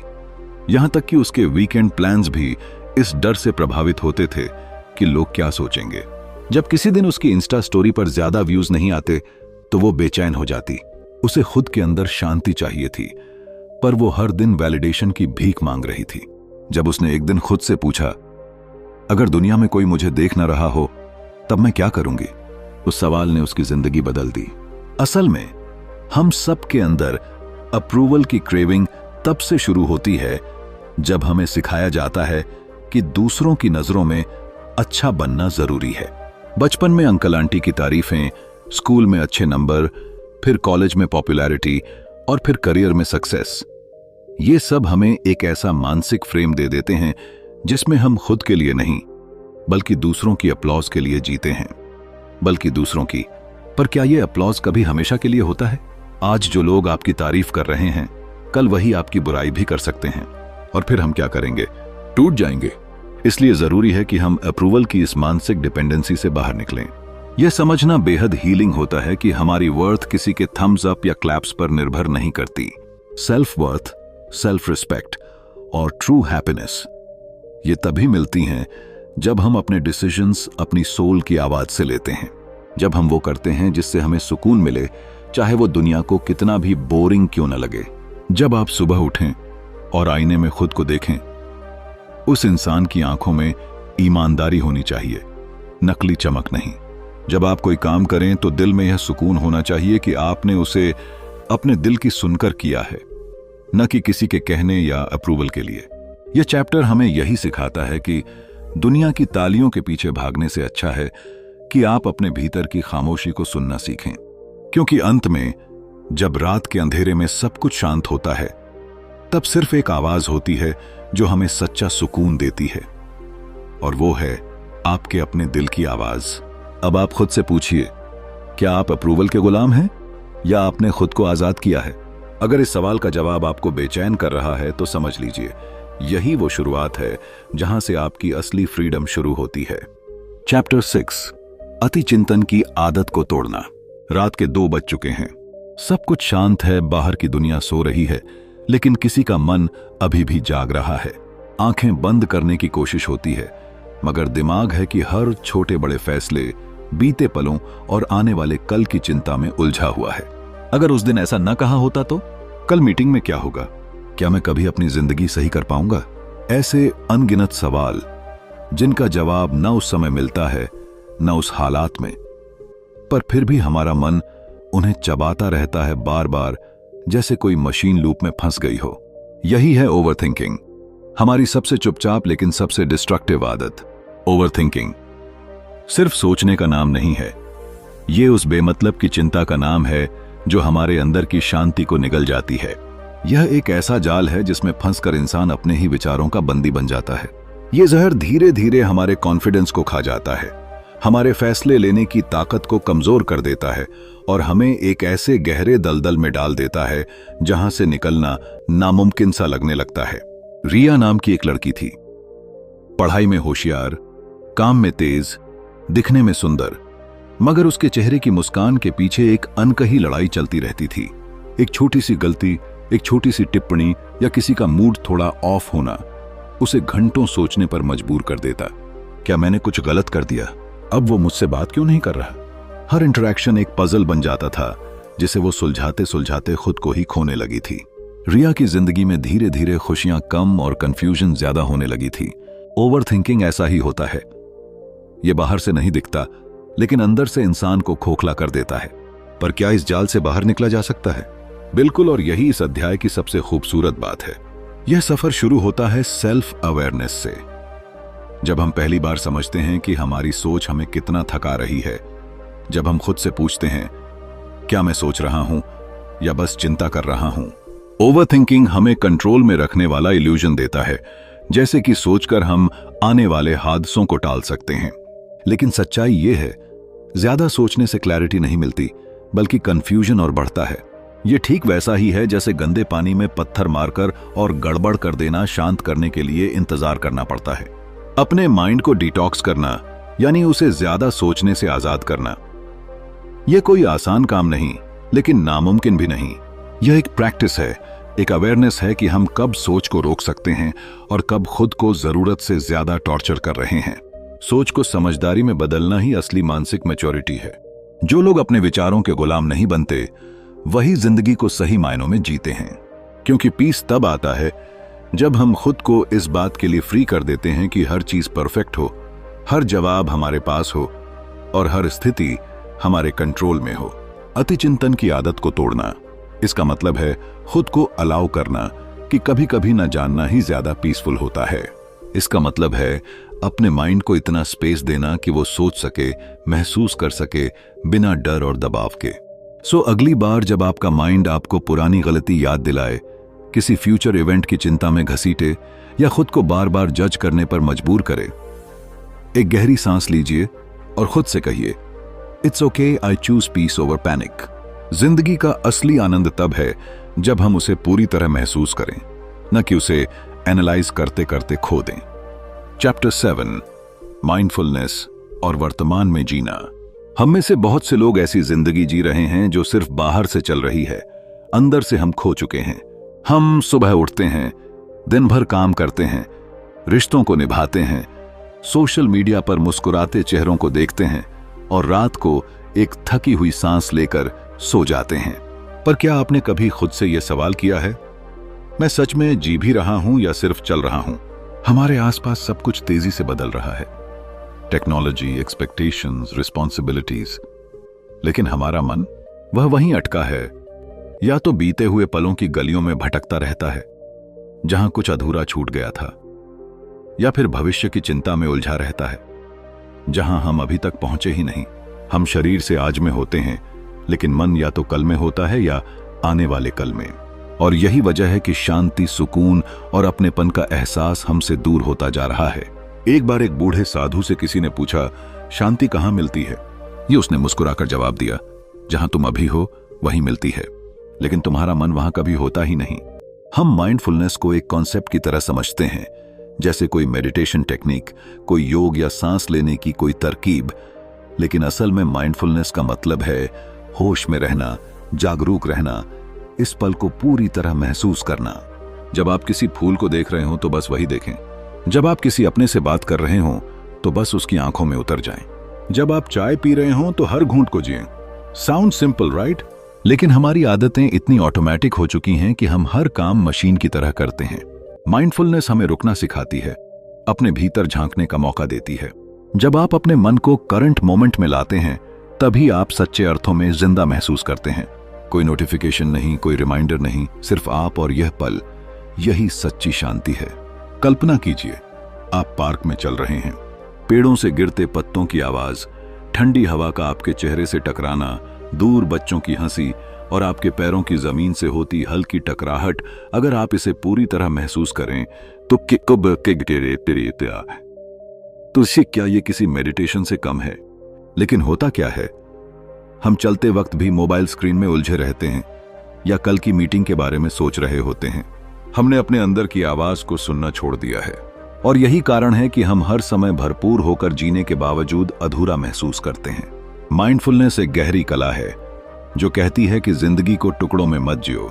यहां तक कि उसके वीकेंड प्लान्स भी इस डर से प्रभावित होते थे कि लोग क्या सोचेंगे। जब किसी दिन उसकी इंस्टा स्टोरी पर ज्यादा व्यूज नहीं आते तो वो बेचैन हो जाती। उसे खुद के अंदर शांति चाहिए थी, पर वो हर दिन वैलिडेशन की भीख मांग रही थी। जब उसने एक दिन खुद से पूछा, अगर दुनिया में कोई मुझे देख न रहा हो तब मैं क्या करूंगी, उस सवाल ने उसकी जिंदगी बदल दी। असल में हम सब के अंदर अप्रूवल की क्रेविंग तब से शुरू होती है जब हमें सिखाया जाता है कि दूसरों की नजरों में अच्छा बनना जरूरी है। बचपन में अंकल आंटी की तारीफें, स्कूल में अच्छे नंबर, फिर कॉलेज में पॉपुलैरिटी और फिर करियर में सक्सेस। ये सब हमें एक ऐसा मानसिक फ्रेम दे देते हैं जिसमें हम खुद के लिए नहीं बल्कि दूसरों की अपलॉज के लिए जीते हैं। बल्कि दूसरों की, पर क्या ये अपलॉज कभी हमेशा के लिए होता है? आज जो लोग आपकी तारीफ कर रहे हैं कल वही आपकी बुराई भी कर सकते हैं, और फिर हम क्या करेंगे? टूट जाएंगे। इसलिए जरूरी है कि हम अप्रूवल की इस मानसिक डिपेंडेंसी से बाहर निकलें। यह समझना बेहद हीलिंग होता है कि हमारी वर्थ किसी के थम्स अप या क्लैप्स पर निर्भर नहीं करती। सेल्फ वर्थ, सेल्फ रिस्पेक्ट और ट्रू हैप्पीनेस ये तभी मिलती हैं जब हम अपने डिसीजंस अपनी सोल की आवाज से लेते हैं। जब हम वो करते हैं जिससे हमें सुकून मिले, चाहे वो दुनिया को कितना भी बोरिंग क्यों न लगे। जब आप सुबह उठें और आईने में खुद को देखें, उस इंसान की आंखों में ईमानदारी होनी चाहिए, नकली चमक नहीं। जब आप कोई काम करें तो दिल में यह सुकून होना चाहिए कि आपने उसे अपने दिल की सुनकर किया है, न कि किसी के कहने या अप्रूवल के लिए। यह चैप्टर हमें यही सिखाता है कि दुनिया की तालियों के पीछे भागने से अच्छा है कि आप अपने भीतर की खामोशी को सुनना सीखें। क्योंकि अंत में जब रात के अंधेरे में सब कुछ शांत होता है, तब सिर्फ एक आवाज होती है जो हमें सच्चा सुकून देती है, और वो है आपके अपने दिल की आवाज। अब आप खुद से पूछिए, क्या आप अप्रूवल के गुलाम हैं या आपने खुद को आजाद किया है? अगर इस सवाल का जवाब आपको बेचैन कर रहा है तो समझ लीजिए यही वो शुरुआत है जहां से आपकी असली फ्रीडम शुरू होती है। चैप्टर 6, अति चिंतन की आदत को तोड़ना। रात के 2 बज चुके हैं, सब कुछ शांत है, बाहर की दुनिया सो रही है, लेकिन किसी का मन अभी भी जाग रहा है। आंखें बंद करने की कोशिश होती है, मगर दिमाग है कि हर छोटे बड़े फैसले, बीते पलों और आने वाले कल की चिंता में उलझा हुआ है। अगर उस दिन ऐसा न कहा होता तो कल मीटिंग में क्या होगा? क्या मैं कभी अपनी जिंदगी सही कर पाऊंगा? ऐसे अनगिनत सवाल जिनका जवाब न उस समय मिलता है न उस हालात में, पर फिर भी हमारा मन उन्हें चबाता रहता है बार बार, जैसे कोई मशीन लूप में फंस गई हो। यही है ओवरथिंकिंग, हमारी सबसे चुपचाप लेकिन सबसे डिस्ट्रक्टिव आदत। ओवरथिंकिंग सिर्फ सोचने का नाम नहीं है, ये उस बेमतलब की चिंता का नाम है जो हमारे अंदर की शांति को निगल जाती है। यह एक ऐसा जाल है जिसमें फंसकर इंसान अपने ही विचारों का बंदी बन जाता है। ये जहर धीरे धीरे हमारे कॉन्फिडेंस को खा जाता है, हमारे फैसले लेने की ताकत को कमजोर कर देता है और हमें एक ऐसे गहरे दलदल में डाल देता है जहां से निकलना नामुमकिन सा लगने लगता है। रिया नाम की एक लड़की थी, पढ़ाई में होशियार, काम में तेज, दिखने में सुंदर, मगर उसके चेहरे की मुस्कान के पीछे एक अनकही लड़ाई चलती रहती थी। एक छोटी सी गलती, एक छोटी सी टिप्पणी या किसी का मूड थोड़ा ऑफ होना उसे घंटों सोचने पर मजबूर कर देता। क्या मैंने कुछ गलत कर दिया? अब वो मुझसे बात क्यों नहीं कर रहा? हर इंटरेक्शन एक पजल बन जाता था जिसे वो सुलझाते सुलझाते खुद को ही खोने लगी थी। रिया की जिंदगी में धीरे धीरे खुशियां कम और कंफ्यूजन ज्यादा होने लगी थी। ओवरथिंकिंग ऐसा ही होता है, ये बाहर से नहीं दिखता लेकिन अंदर से इंसान को खोखला कर देता है। पर क्या इस जाल से बाहर निकला जा सकता है? बिल्कुल, और यही इस अध्याय की सबसे खूबसूरत बात है। यह सफर शुरू होता है सेल्फ अवेयरनेस से। जब हम पहली बार समझते हैं कि हमारी सोच हमें कितना थका रही है, जब हम खुद से पूछते हैं, क्या मैं सोच रहा हूं या बस चिंता कर रहा हूं? ओवरथिंकिंग हमें कंट्रोल में रखने वाला इल्यूजन देता है, जैसे कि सोचकर हम आने वाले हादसों को टाल सकते हैं। लेकिन सच्चाई यह है, ज्यादा सोचने से क्लैरिटी नहीं मिलती, बल्कि कंफ्यूजन और बढ़ता है। यह ठीक वैसा ही है जैसे गंदे पानी में पत्थर मारकर और गड़बड़ कर देना शांत करने के लिए इंतजार करना पड़ता है। अपने माइंड को डिटॉक्स करना यानी उसे ज्यादा सोचने से आजाद करना, यह कोई आसान काम नहीं, लेकिन नामुमकिन भी नहीं। यह एक प्रैक्टिस है, एक अवेयरनेस है कि हम कब सोच को रोक सकते हैं और कब खुद को जरूरत से ज्यादा टॉर्चर कर रहे हैं। सोच को समझदारी में बदलना ही असली मानसिक मैच्योरिटी है। जो लोग अपने विचारों के गुलाम नहीं बनते, वही जिंदगी को सही मायनों में जीते हैं। क्योंकि पीस तब आता है जब हम खुद को इस बात के लिए फ्री कर देते हैं कि हर चीज परफेक्ट हो, हर जवाब हमारे पास हो और हर स्थिति हमारे कंट्रोल में हो। अति चिंतन की आदत को तोड़ना, इसका मतलब है खुद को अलाउ करना कि कभी कभी न जानना ही ज्यादा पीसफुल होता है। इसका मतलब है अपने माइंड को इतना स्पेस देना कि वो सोच सके, महसूस कर सके बिना डर और दबाव के। सो अगली बार जब आपका माइंड आपको पुरानी गलती याद दिलाए किसी फ्यूचर इवेंट की चिंता में घसीटे या खुद को बार बार जज करने पर मजबूर करे। एक गहरी सांस लीजिए और खुद से कहिए, it's okay, I choose peace over panic. जिंदगी का असली आनंद तब है जब हम उसे पूरी तरह महसूस करें, न कि उसे एनालाइज करते करते खो दें। चैप्टर 7, माइंडफुलनेस और वर्तमान में जीना। हम में से बहुत से लोग ऐसी जिंदगी जी रहे हैं जो सिर्फ बाहर से चल रही है, अंदर से हम खो चुके हैं। हम सुबह उठते हैं, दिन भर काम करते हैं, रिश्तों को निभाते हैं, सोशल मीडिया पर मुस्कुराते चेहरों को देखते हैं और रात को एक थकी हुई सांस लेकर सो जाते हैं। पर क्या आपने कभी खुद से यह सवाल किया है, मैं सच में जी भी रहा हूं या सिर्फ चल रहा हूं? हमारे आसपास सब कुछ तेजी से बदल रहा है, टेक्नोलॉजी, एक्सपेक्टेशंस, रिस्पॉन्सिबिलिटीज, लेकिन हमारा मन वह वहीं अटका है, या तो बीते हुए पलों की गलियों में भटकता रहता है जहां कुछ अधूरा छूट गया था, या फिर भविष्य की चिंता में उलझा रहता है जहां हम अभी तक पहुंचे ही नहीं। हम शरीर से आज में होते हैं, लेकिन मन या तो कल में होता है या आने वाले कल में। और यही वजह है कि शांति, सुकून और अपनेपन का एहसास हमसे दूर होता जा रहा है। एक बार एक बूढ़े साधु से किसी ने पूछा, शांति कहां मिलती है? ये उसने मुस्कुराकर जवाब दिया, जहां तुम अभी हो वहीं मिलती है, लेकिन तुम्हारा मन वहां कभी होता ही नहीं। हम माइंडफुलनेस को एक कॉन्सेप्ट की तरह समझते हैं, जैसे कोई मेडिटेशन टेक्निक, कोई योग या सांस लेने की कोई तरकीब, लेकिन असल में माइंडफुलनेस का मतलब है होश में रहना, जागरूक रहना, इस पल को पूरी तरह महसूस करना। जब आप किसी फूल को देख रहे हो तो बस वही देखें। जब आप किसी अपने से बात कर रहे हो तो बस उसकी आंखों में उतर जाएं। जब आप चाय पी रहे हो तो हर घूंट को जिएं। Sound simple, right? लेकिन हमारी आदतें इतनी ऑटोमेटिक हो चुकी हैं कि हम हर काम मशीन की तरह करते हैं। माइंडफुलनेस हमें रुकना सिखाती है, अपने भीतर झांकने का मौका देती है। जब आप अपने मन को करंट मोमेंट में लाते हैं, तभी आप सच्चे अर्थों में जिंदा महसूस करते हैं। कोई नोटिफिकेशन नहीं, कोई रिमाइंडर नहीं, सिर्फ आप और यह पल। यही सच्ची शांति है। कल्पना कीजिए, आप पार्क में चल रहे हैं, पेड़ों से गिरते पत्तों की आवाज, ठंडी हवा का आपके चेहरे से टकराना, दूर बच्चों की हंसी और आपके पैरों की जमीन से होती हल्की टकराहट। अगर आप इसे पूरी तरह महसूस करें तो क्या ये किसी मेडिटेशन से कम है? लेकिन होता क्या है, हम चलते वक्त भी मोबाइल स्क्रीन में उलझे रहते हैं या कल की मीटिंग के बारे में सोच रहे होते हैं। हमने अपने अंदर की आवाज को सुनना छोड़ दिया है, और यही कारण है कि हम हर समय भरपूर होकर जीने के बावजूद अधूरा महसूस करते हैं। माइंडफुलनेस एक गहरी कला है जो कहती है कि जिंदगी को टुकड़ों में मत जियो।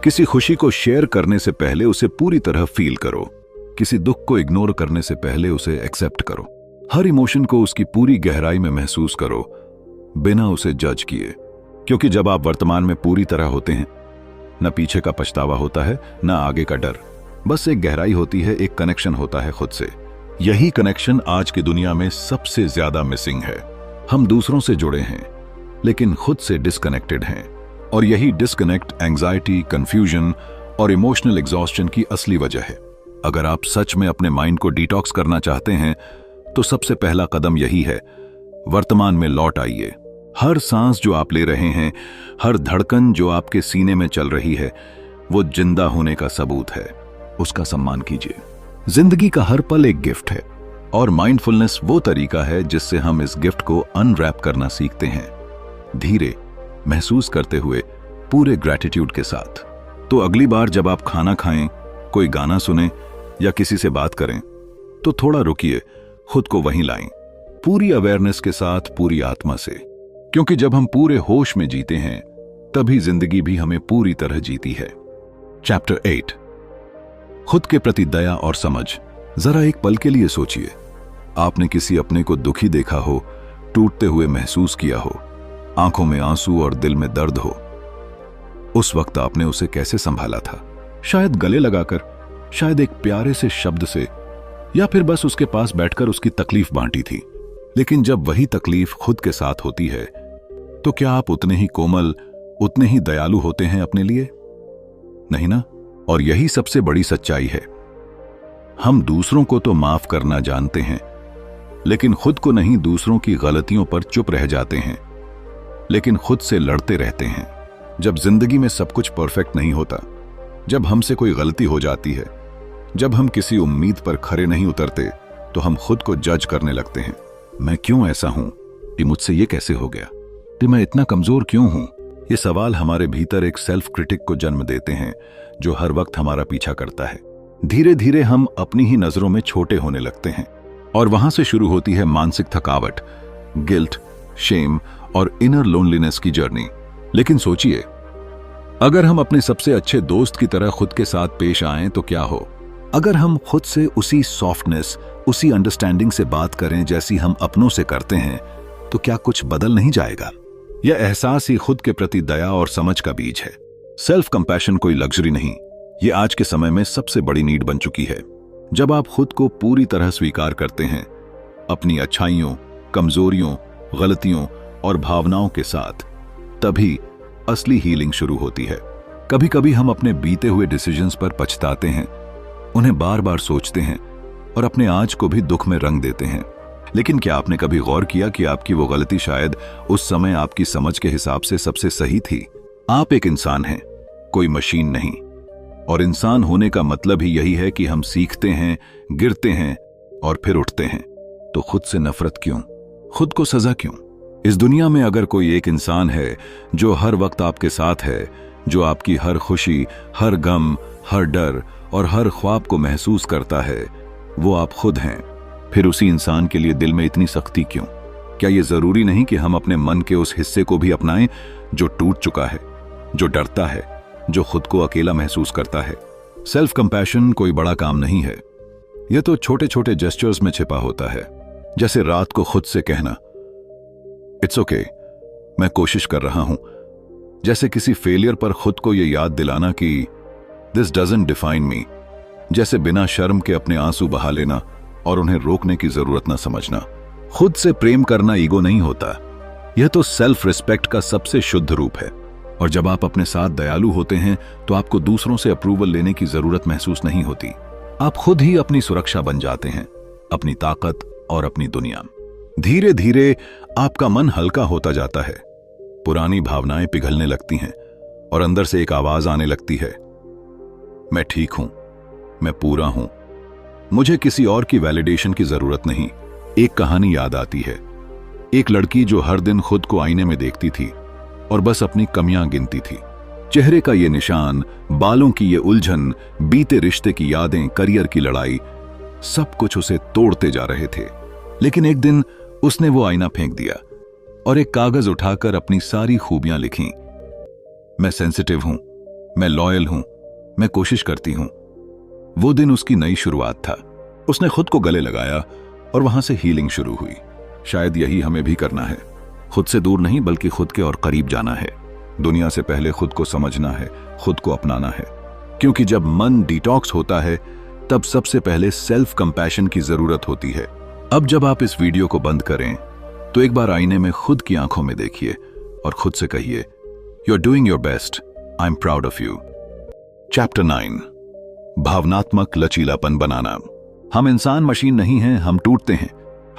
किसी खुशी को शेयर करने से पहले उसे पूरी तरह फील करो, किसी दुख को इग्नोर करने से पहले उसे एक्सेप्ट करो। हर इमोशन को उसकी पूरी गहराई में महसूस करो, बिना उसे जज किए। क्योंकि जब आप वर्तमान में पूरी तरह होते हैं, न पीछे का पछतावा होता है, न आगे का डर। बस एक गहराई होती है, एक कनेक्शन होता है खुद से। यही कनेक्शन आज की दुनिया में सबसे ज्यादा मिसिंग है। हम दूसरों से जुड़े हैं, लेकिन खुद से डिस्कनेक्टेड हैं। और यही डिस्कनेक्ट एंजाइटी, कंफ्यूजन और इमोशनल एग्जॉस्शन की असली वजह है। अगर आप सच में अपने माइंड को डिटॉक्स करना चाहते हैं, तो सबसे पहला कदम यही है, वर्तमान में लौट आइए। हर सांस जो आप ले रहे हैं, हर धड़कन जो आपके सीने में चल रही है, वो जिंदा होने का सबूत है। उसका सम्मान कीजिए। जिंदगी का हर पल एक गिफ्ट है, और माइंडफुलनेस वो तरीका है जिससे हम इस गिफ्ट को अनरैप करना सीखते हैं, धीरे, महसूस करते हुए, पूरे ग्रैटिट्यूड के साथ। तो अगली बार जब आप खाना खाएं, कोई गाना सुने या किसी से बात करें, तो थोड़ा रुकिए, खुद को वहीं लाएं, पूरी अवेयरनेस के साथ, पूरी आत्मा से। क्योंकि जब हम पूरे होश में जीते हैं, तभी जिंदगी भी हमें पूरी तरह जीती है। चैप्टर 8, खुद के प्रति दया और समझ। जरा एक पल के लिए सोचिए, आपने किसी अपने को दुखी देखा हो, टूटते हुए महसूस किया हो, आंखों में आंसू और दिल में दर्द हो। उस वक्त आपने उसे कैसे संभाला था? शायद गले लगाकर, शायद एक प्यारे से शब्द से, या फिर बस उसके पास बैठकर उसकी तकलीफ बांटी थी। लेकिन जब वही तकलीफ खुद के साथ होती है, तो क्या आप उतने ही कोमल, उतने ही दयालु होते हैं अपने लिए? नहीं ना? और यही सबसे बड़ी सच्चाई है। हम दूसरों को तो माफ करना जानते हैं, लेकिन खुद को नहीं। दूसरों की गलतियों पर चुप रह जाते हैं, लेकिन खुद से लड़ते रहते हैं। जब जिंदगी में सब कुछ परफेक्ट नहीं होता, जब हमसे कोई गलती हो जाती है, जब हम किसी उम्मीद पर खरे नहीं उतरते, तो हम खुद को जज करने लगते हैं। मैं क्यों ऐसा हूं? कि मुझसे ये कैसे हो गया? कि मैं इतना कमजोर क्यों हूं? ये सवाल हमारे भीतर एक सेल्फ क्रिटिक को जन्म देते हैं, जो हर वक्त हमारा पीछा करता है। धीरे धीरे हम अपनी ही नजरों में छोटे होने लगते हैं, और वहां से शुरू होती है मानसिक थकावट, गिल्ट, शेम और इनर लोनलीनेस की जर्नी। लेकिन सोचिए, अगर हम अपने सबसे अच्छे दोस्त की तरह खुद के साथ पेश आएं तो क्या हो? अगर हम खुद से उसी सॉफ्टनेस, उसी अंडरस्टैंडिंग से बात करें जैसी हम अपनों से करते हैं, तो क्या कुछ बदल नहीं जाएगा? यह एहसास ही खुद के प्रति दया और समझ का बीज है। सेल्फ कंपैशन कोई लग्जरी नहीं, ये आज के समय में सबसे बड़ी नीड बन चुकी है। जब आप खुद को पूरी तरह स्वीकार करते हैं, अपनी अच्छाइयों, कमजोरियों, गलतियों और भावनाओं के साथ, तभी असली हीलिंग शुरू होती है। कभी कभी हम अपने बीते हुए डिसीजंस पर पछताते हैं, उन्हें बार बार सोचते हैं और अपने आज को भी दुख में रंग देते हैं। लेकिन क्या आपने कभी गौर किया कि आपकी वो गलती शायद उस समय आपकी समझ के हिसाब से सबसे सही थी? आप एक इंसान हैं, कोई मशीन नहीं। और इंसान होने का मतलब ही यही है कि हम सीखते हैं, गिरते हैं और फिर उठते हैं। तो खुद से नफरत क्यों? खुद को सजा क्यों? इस दुनिया में अगर कोई एक इंसान है जो हर वक्त आपके साथ है, जो आपकी हर खुशी, हर गम, हर डर और हर ख्वाब को महसूस करता है, वो आप खुद हैं। फिर उसी इंसान के लिए दिल में इतनी सख्ती क्यों? क्या ये जरूरी नहीं कि हम अपने मन के उस हिस्से को भी अपनाएं जो टूट चुका है, जो डरता है, जो खुद को अकेला महसूस करता है? सेल्फ कंपैशन कोई बड़ा काम नहीं है, यह तो छोटे छोटे जेस्चर्स में छिपा होता है। जैसे रात को खुद से कहना, इट्स ओके, मैं कोशिश कर रहा हूं। जैसे किसी फेलियर पर खुद को यह याद दिलाना कि दिस डजंट डिफाइन मी। जैसे बिना शर्म के अपने आंसू बहा लेना और उन्हें रोकने की जरूरत न समझना। खुद से प्रेम करना ईगो नहीं होता, यह तो सेल्फ रिस्पेक्ट का सबसे शुद्ध रूप है। और जब आप अपने साथ दयालु होते हैं तो आपको दूसरों से अप्रूवल लेने की जरूरत महसूस नहीं होती। आप खुद ही अपनी सुरक्षा बन जाते हैं, अपनी ताकत और अपनी दुनिया। धीरे धीरे आपका मन हल्का होता जाता है, पुरानी भावनाएं पिघलने लगती हैं और अंदर से एक आवाज आने लगती है, मैं ठीक हूं, मैं पूरा हूं, मुझे किसी और की वैलिडेशन की जरूरत नहीं। एक कहानी याद आती है, एक लड़की जो हर दिन खुद को आईने में देखती थी और बस अपनी कमियां गिनती थी। चेहरे का ये निशान, बालों की ये उलझन, बीते रिश्ते की यादें, करियर की लड़ाई, सब कुछ उसे तोड़ते जा रहे थे। लेकिन एक दिन उसने वो आईना फेंक दिया और एक कागज उठाकर अपनी सारी खूबियां लिखीं। मैं सेंसिटिव हूं, मैं लॉयल हूं, मैं कोशिश करती हूं। वो दिन उसकी नई शुरुआत था। उसने खुद को गले लगाया और वहां से हीलिंग शुरू हुई। शायद यही हमें भी करना है, खुद से दूर नहीं बल्कि खुद के और करीब जाना है। दुनिया से पहले खुद को समझना है, खुद को अपनाना है। क्योंकि जब मन डिटॉक्स होता है तब सबसे पहले सेल्फ कंपैशन की जरूरत होती है। अब जब आप इस वीडियो को बंद करें तो एक बार आईने में खुद की आंखों में देखिए और खुद से कहिए, you are doing your best, I am proud of you. Chapter 9, भावनात्मक लचीलापन बनाना। हम इंसान मशीन नहीं हैं, हम टूटते हैं,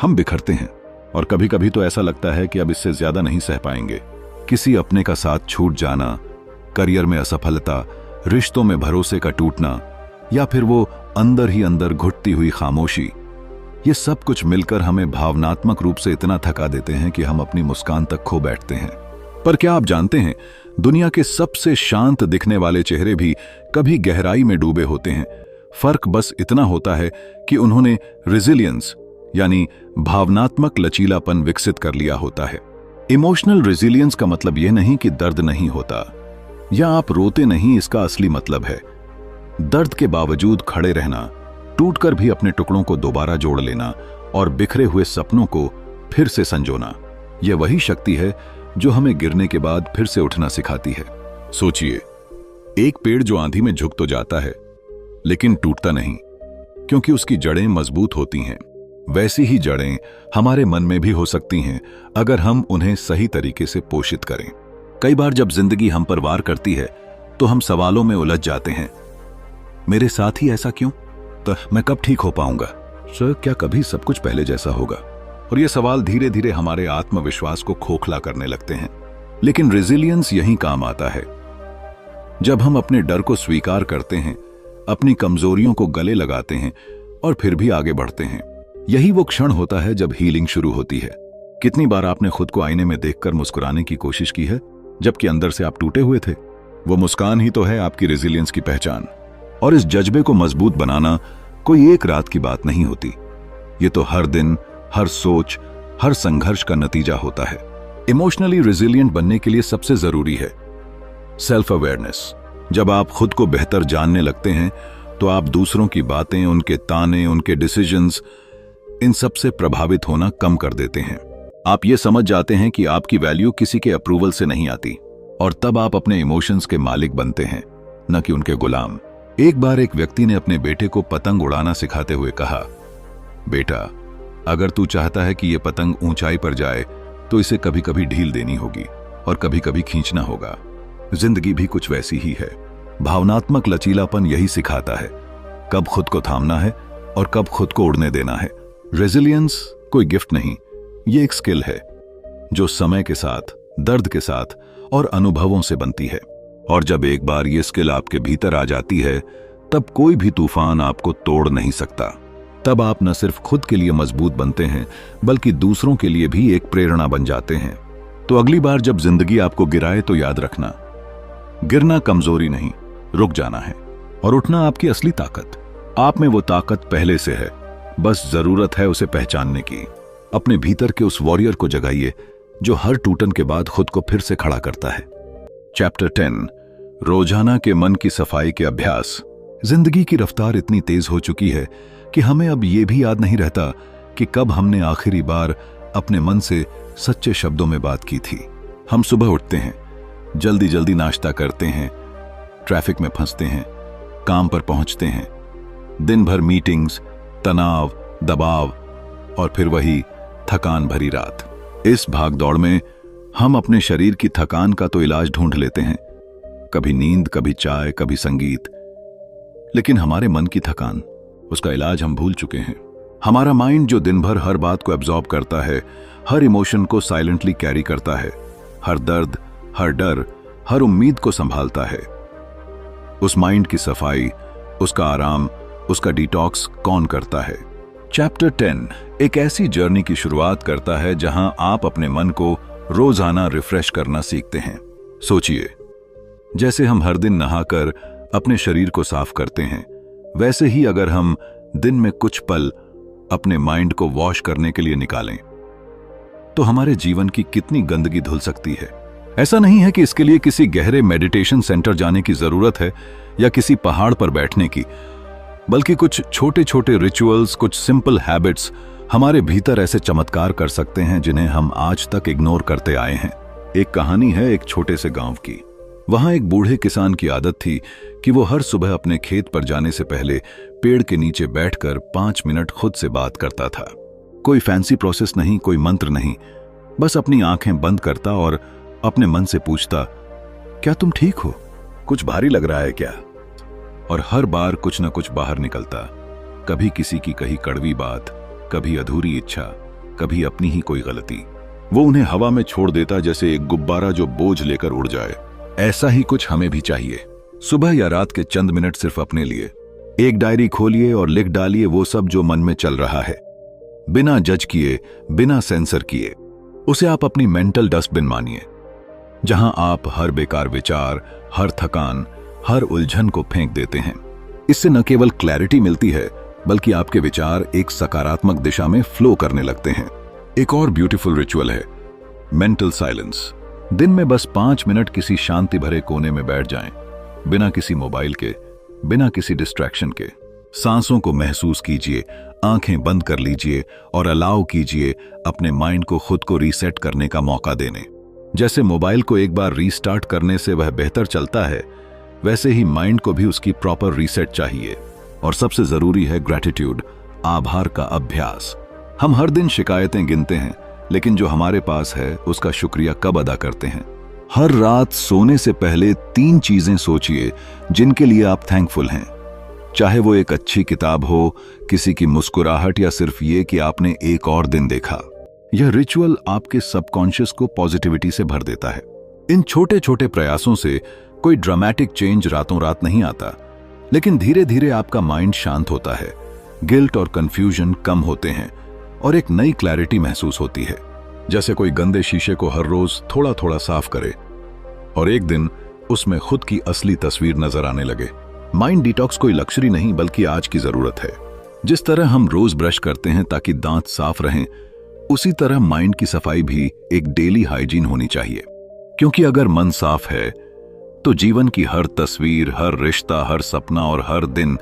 हम बिखरते हैं और कभी कभी तो ऐसा लगता है कि अब इससे ज्यादा नहीं सह पाएंगे। किसी अपने का साथ छूट जाना, करियर में असफलता, रिश्तों में भरोसे का टूटना, या फिर वो अंदर ही अंदर घुटती हुई खामोशी, ये सब कुछ मिलकर हमें भावनात्मक रूप से इतना थका देते हैं कि हम अपनी मुस्कान तक खो बैठते हैं। पर क्या आप जानते हैं, दुनिया के सबसे शांत दिखने वाले चेहरे भी कभी गहराई में डूबे होते हैं। फर्क बस इतना होता है कि उन्होंने रेजिलियंस यानी भावनात्मक लचीलापन विकसित कर लिया होता है। इमोशनल रेजिलियंस का मतलब यह नहीं कि दर्द नहीं होता या आप रोते नहीं, इसका असली मतलब है दर्द के बावजूद खड़े रहना, टूटकर भी अपने टुकड़ों को दोबारा जोड़ लेना और बिखरे हुए सपनों को फिर से संजोना। यह वही शक्ति है जो हमें गिरने के बाद फिर से उठना सिखाती है। सोचिए, एक पेड़ जो आंधी में झुक तो जाता है लेकिन टूटता नहीं, क्योंकि उसकी जड़ें मजबूत होती हैं। वैसी ही जड़ें हमारे मन में भी हो सकती हैं अगर हम उन्हें सही तरीके से पोषित करें। कई बार जब जिंदगी हम पर वार करती है तो हम सवालों में उलझ जाते हैं, मेरे साथ ही ऐसा क्यों? तो मैं कब ठीक हो पाऊंगा? सर, क्या कभी सब कुछ पहले जैसा होगा? और ये सवाल धीरे धीरे हमारे आत्मविश्वास को खोखला करने लगते हैं। लेकिन रेजिलियंस यही काम आता है। जब हम अपने डर को स्वीकार करते हैं, अपनी कमजोरियों को गले लगाते हैं और फिर भी आगे बढ़ते हैं, यही वो क्षण होता है जब हीलिंग शुरू होती है। कितनी बार आपने खुद को आईने में देखकर मुस्कुराने की कोशिश की है, जबकि अंदर से आप टूटे हुए थे? वो मुस्कान ही तो है आपकी रेजिलियंस की पहचान। और इस जज्बे को मजबूत बनाना कोई एक रात की बात नहीं होती। ये तो हर दिन, हर सोच, हर संघर्ष का नतीजा होता है। इमोशनली रेजिलिएंट बनने के लिए सबसे जरूरी है सेल्फ अवेयरनेस। जब आप खुद को बेहतर जानने लगते हैं तो आप दूसरों की बातें, उनके ताने, उनके डिसीजंस, इन सब से प्रभावित होना कम कर देते हैं। आप ये समझ जाते हैं कि आपकी वैल्यू किसी के अप्रूवल से नहीं आती, और तब आप अपने इमोशंस के मालिक बनते हैं, न कि उनके गुलाम। एक बार एक व्यक्ति ने अपने बेटे को पतंग उड़ाना सिखाते हुए कहा, बेटा, अगर तू चाहता है कि यह पतंग ऊंचाई पर जाए तो इसे कभी कभी ढील देनी होगी और कभी कभी खींचना होगा। जिंदगी भी कुछ वैसी ही है। भावनात्मक लचीलापन यही सिखाता है कब खुद को थामना है और कब खुद को उड़ने देना है। रेजिलियंस कोई गिफ्ट नहीं, ये एक स्किल है जो समय के साथ, दर्द के साथ और अनुभवों से बनती है। और जब एक बार ये स्किल आपके भीतर आ जाती है, तब कोई भी तूफान आपको तोड़ नहीं सकता। तब आप न सिर्फ खुद के लिए मजबूत बनते हैं, बल्कि दूसरों के लिए भी एक प्रेरणा बन जाते हैं। तो अगली बार जब जिंदगी आपको गिराए तो याद रखना, गिरना कमजोरी नहीं, रुक जाना है, और उठना आपकी असली ताकत। आप में वो ताकत पहले से है, बस जरूरत है उसे पहचानने की। अपने भीतर के उस वॉरियर को जगाइए जो हर टूटन के बाद खुद को फिर से खड़ा करता है। चैप्टर 10, रोजाना के मन की सफाई के अभ्यास। जिंदगी की रफ्तार इतनी तेज हो चुकी है कि हमें अब यह भी याद नहीं रहता कि कब हमने आखिरी बार अपने मन से सच्चे शब्दों में बात की थी। हम सुबह उठते हैं, जल्दी जल्दी नाश्ता करते हैं, ट्रैफिक में फंसते हैं, काम पर पहुंचते हैं, दिन भर मीटिंग्स, तनाव, दबाव और फिर वही थकान भरी रात। इस भागदौड़ में हम अपने शरीर की थकान का तो इलाज ढूंढ लेते हैं, कभी नींद, कभी चाय, कभी संगीत, लेकिन हमारे मन की थकान, उसका इलाज हम भूल चुके हैं। हमारा माइंड जो दिन भर हर बात को एब्जॉर्ब करता है, हर इमोशन को साइलेंटली कैरी करता है, हर दर्द, हर डर, हर उम्मीद को संभालता है, उस माइंड की सफाई, उसका आराम, उसका डिटॉक्स कौन करता है? चैप्टर 10 एक ऐसी जर्नी की शुरुआत करता है जहां आप अपने मन को रोजाना रिफ्रेश करना सीखते हैं। सोचिए, जैसे हम हर दिन नहाकर अपने शरीर को साफ करते हैं, वैसे ही अगर हम दिन में कुछ पल अपने माइंड को वॉश करने के लिए निकालें, तो हमारे जीवन की कितनी गंदगी धुल सकती है। ऐसा नहीं है कि इसके लिए किसी गहरे मेडिटेशन सेंटर जाने की जरूरत है या किसी पहाड़ पर बैठने की, बल्कि कुछ छोटे छोटे रिचुअल्स, कुछ सिंपल हैबिट्स हमारे भीतर ऐसे चमत्कार कर सकते हैं जिन्हें हम आज तक इग्नोर करते आए हैं। एक कहानी है एक छोटे से गांव की। वहां एक बूढ़े किसान की आदत थी कि वो हर सुबह अपने खेत पर जाने से पहले पेड़ के नीचे बैठकर 5 मिनट खुद से बात करता था। कोई फैंसी प्रोसेस नहीं, कोई मंत्र नहीं, बस अपनी आंखें बंद करता और अपने मन से पूछता, क्या तुम ठीक हो? कुछ भारी लग रहा है क्या? और हर बार कुछ न कुछ बाहर निकलता, कभी किसी की कही कड़वी बात, कभी अधूरी इच्छा, कभी अपनी ही कोई गलती। वो उन्हें हवा में छोड़ देता जैसे एक गुब्बारा जो बोझ लेकर उड़ जाए। ऐसा ही कुछ हमें भी चाहिए। सुबह या रात के चंद मिनट सिर्फ अपने लिए। एक डायरी खोलिए और लिख डालिए वो सब जो मन में चल रहा है, बिना जज किए, बिना सेंसर किए। उसे आप अपनी मेंटल डस्टबिन मानिए, जहां आप हर बेकार विचार, हर थकान, हर उलझन को फेंक देते हैं। इससे न केवल क्लैरिटी मिलती है, बल्कि आपके विचार एक सकारात्मक दिशा में फ्लो करने लगते हैं। एक और ब्यूटीफुल रिचुअल है मेंटल साइलेंस। दिन में बस 5 मिनट किसी शांति भरे कोने में बैठ जाएं, बिना किसी मोबाइल के, बिना किसी डिस्ट्रैक्शन के। सांसों को महसूस कीजिए, आंखें बंद कर लीजिए और अलाउ कीजिए अपने माइंड को खुद को रीसेट करने का मौका देने। जैसे मोबाइल को एक बार रीस्टार्ट करने से वह बेहतर चलता है, वैसे ही माइंड को भी उसकी प्रॉपर रीसेट चाहिए। और सबसे जरूरी है ग्रैटिट्यूड, आभार का अभ्यास। हम हर दिन शिकायतें गिनते हैं, लेकिन जो हमारे पास है उसका शुक्रिया कब अदा करते हैं? हर रात सोने से पहले 3 चीजें सोचिए जिनके लिए आप थैंकफुल हैं। चाहे वो एक अच्छी किताब हो, किसी की मुस्कुराहट, या सिर्फ ये कि आपने एक और दिन देखा। यह रिचुअल आपके सबकॉन्शियस को पॉजिटिविटी से भर देता है। इन छोटे छोटे प्रयासों से कोई ड्रामेटिक चेंज रातों रात नहीं आता, लेकिन धीरे धीरे आपका माइंड शांत होता है, गिल्ट और कंफ्यूजन कम होते हैं और एक नई क्लैरिटी महसूस होती है। जैसे कोई गंदे शीशे को हर रोज थोड़ा थोड़ा साफ करे और एक दिन उसमें खुद की असली तस्वीर नजर आने लगे। माइंड डिटॉक्स कोई लक्जरी नहीं बल्कि आज की जरूरत है। जिस तरह हम रोज ब्रश करते हैं ताकि दांत साफ रहें, उसी तरह माइंड की सफाई भी एक डेली हाइजीन होनी चाहिए। क्योंकि अगर मन साफ है तो जीवन की हर तस्वीर, हर रिश्ता, हर सपना और हर दिन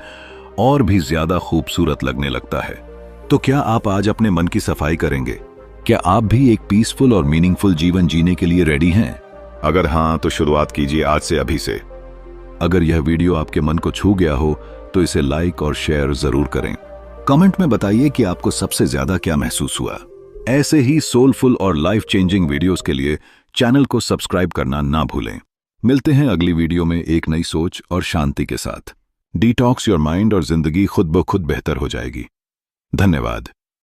और भी ज्यादा खूबसूरत लगने लगता है। तो क्या आप आज अपने मन की सफाई करेंगे? क्या आप भी एक पीसफुल और मीनिंगफुल जीवन जीने के लिए रेडी हैं? अगर हां तो शुरुआत कीजिए आज से, अभी से। अगर यह वीडियो आपके मन को छू गया हो तो इसे लाइक और शेयर जरूर करें। कमेंट में बताइए कि आपको सबसे ज्यादा क्या महसूस हुआ। ऐसे ही सोलफुल और लाइफ चेंजिंग वीडियोस के लिए चैनल को सब्सक्राइब करना ना भूलें। मिलते हैं अगली वीडियो में एक नई सोच और शांति के साथ। डिटॉक्स योर माइंड और जिंदगी खुद ब खुद बेहतर हो जाएगी। धन्यवाद।